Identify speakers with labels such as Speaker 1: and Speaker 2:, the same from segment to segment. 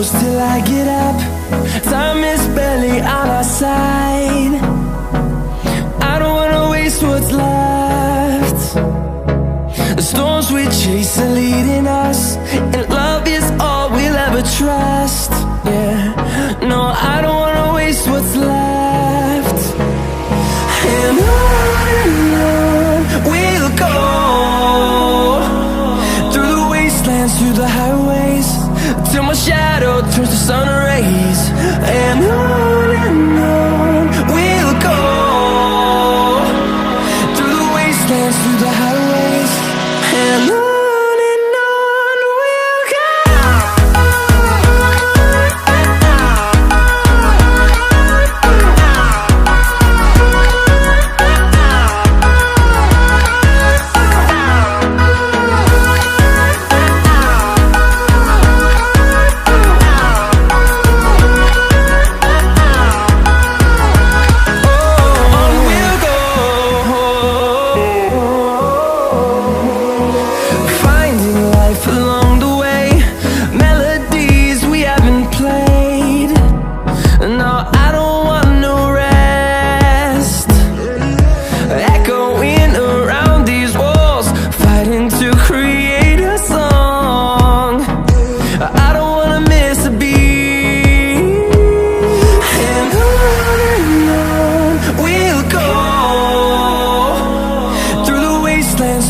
Speaker 1: close till I get up. Time is barely on our side. I don't wanna waste what's left. The storms we chase are leading us, and love is all we'll ever trust. Yeah, no, I don't wanna waste what's left. And on we'll go, through the wastelands, through the highways, till my shadow turns to sun rays. And on we'll go, through the wastelands, through the highways, and on we'll go.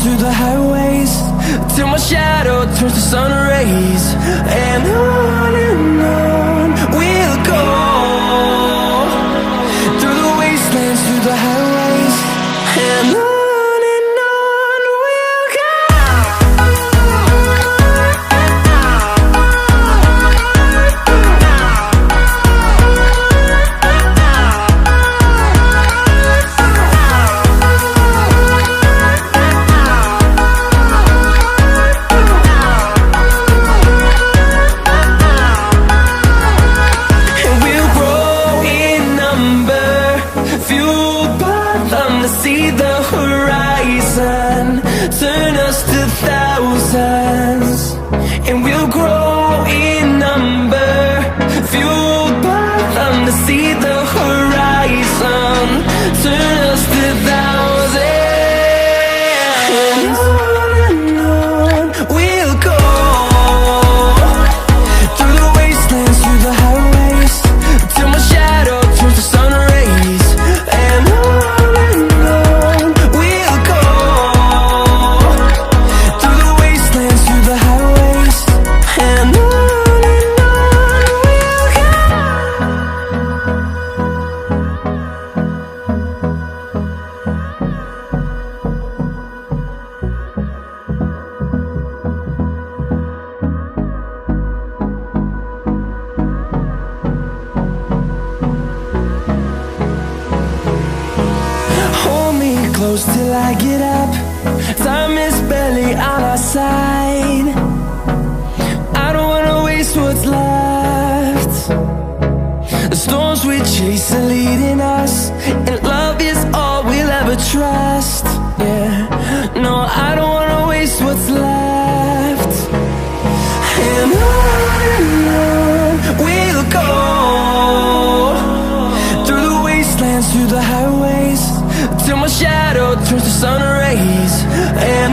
Speaker 1: Through the highways, till my shadow turns to sun rays. And on we'll go, through the wastelands, through the highways, and on we'll go. See the horizon, turn us to thousands, and we'll grow in number, fueled by them. To see the horizon, turn us to thousands, and on we'll go, through the wastelands, through the highways, till my shadow turns to sun rays. And close till I get up. Time is barely on our side. I don't wanna waste what's left. The storms we chase are leading us, and love is all we'll ever trust. Yeah, no, I don't wanna waste what's left. And on we'll go, through the wastelands, through the highways, till my shadow turns to sun rays. And